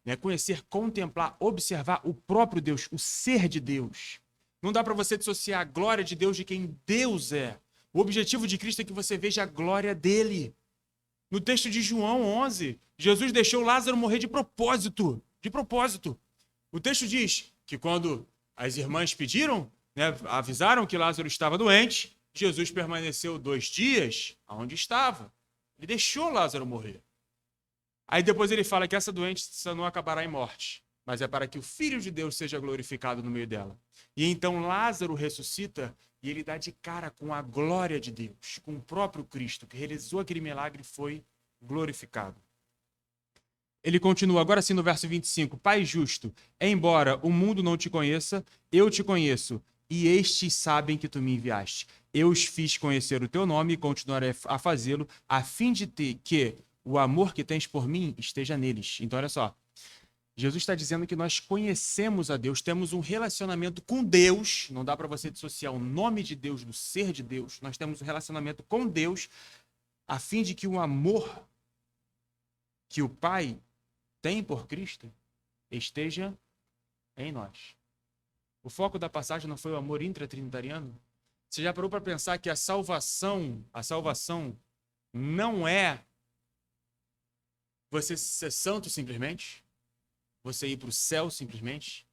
Né? Conhecer, contemplar, observar o próprio Deus, o ser de Deus. Não dá para você dissociar a glória de Deus de quem Deus é. O objetivo de Cristo é que você veja a glória dele. No texto de João 11, Jesus deixou Lázaro morrer de propósito. De propósito. O texto diz que quando as irmãs pediram, né, avisaram que Lázaro estava doente, Jesus permaneceu 2 dias onde estava. Ele deixou Lázaro morrer. Aí depois ele fala que essa doença não acabará em morte, mas é para que o Filho de Deus seja glorificado no meio dela. E então Lázaro ressuscita e ele dá de cara com a glória de Deus, com o próprio Cristo, que realizou aquele milagre e foi glorificado. Ele continua agora sim no verso 25. Pai justo, embora o mundo não te conheça, eu te conheço, e estes sabem que tu me enviaste. Eu os fiz conhecer o teu nome e continuarei a fazê-lo, a fim de ter que o amor que tens por mim esteja neles. Então, olha só. Jesus está dizendo que nós conhecemos a Deus, temos um relacionamento com Deus. Não dá para você dissociar o nome de Deus do ser de Deus. Nós temos um relacionamento com Deus, a fim de que o amor que o Pai tem por Cristo esteja em nós. O foco da passagem não foi o amor intratrinitariano? Você já parou para pensar que a salvação não é você ser santo simplesmente, você ir para o céu simplesmente,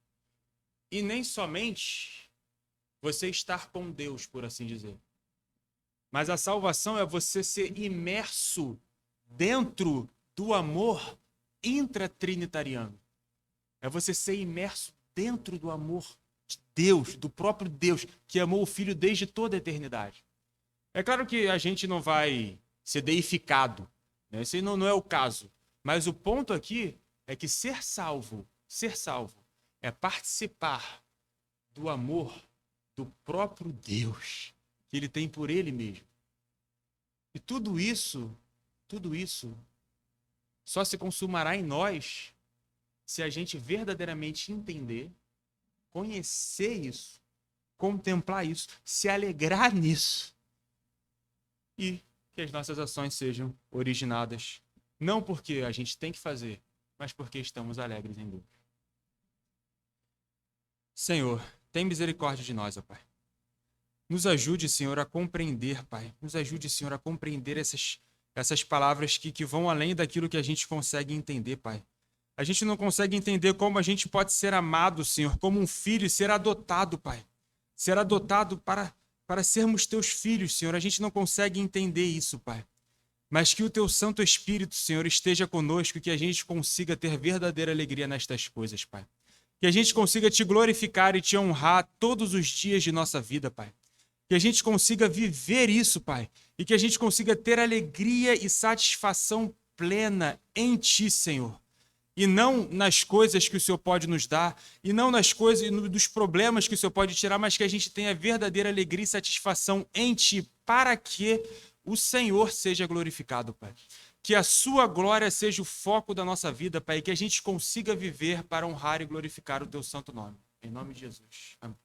e nem somente você estar com Deus, por assim dizer. Mas a salvação é você ser imerso dentro do amor intratrinitariano. É você ser imerso dentro do amor de Deus, do próprio Deus, que amou o Filho desde toda a eternidade. É claro que a gente não vai ser deificado, né? Esse não é o caso. Mas o ponto aqui é que ser salvo é participar do amor do próprio Deus que ele tem por ele mesmo. E tudo isso só se consumará em nós se a gente verdadeiramente entender, conhecer isso, contemplar isso, se alegrar nisso e que as nossas ações sejam originadas não porque a gente tem que fazer, mas porque estamos alegres em Deus. Senhor, tem misericórdia de nós, ó Pai. Nos ajude, Senhor, a compreender, Pai. Nos ajude, Senhor, a compreender essas palavras que vão além daquilo que a gente consegue entender, Pai. A gente não consegue entender como a gente pode ser amado, Senhor, como um filho e ser adotado, Pai. Ser adotado para sermos teus filhos, Senhor. A gente não consegue entender isso, Pai. Mas que o teu Santo Espírito, Senhor, esteja conosco e que a gente consiga ter verdadeira alegria nestas coisas, Pai. Que a gente consiga te glorificar e te honrar todos os dias de nossa vida, Pai. Que a gente consiga viver isso, Pai. E que a gente consiga ter alegria e satisfação plena em Ti, Senhor. E não nas coisas que o Senhor pode nos dar, e não nas coisas, dos problemas que o Senhor pode tirar, mas que a gente tenha verdadeira alegria e satisfação em Ti, para que o Senhor seja glorificado, Pai. Que a sua glória seja o foco da nossa vida, Pai, e que a gente consiga viver para honrar e glorificar o teu santo nome. Em nome de Jesus. Amém.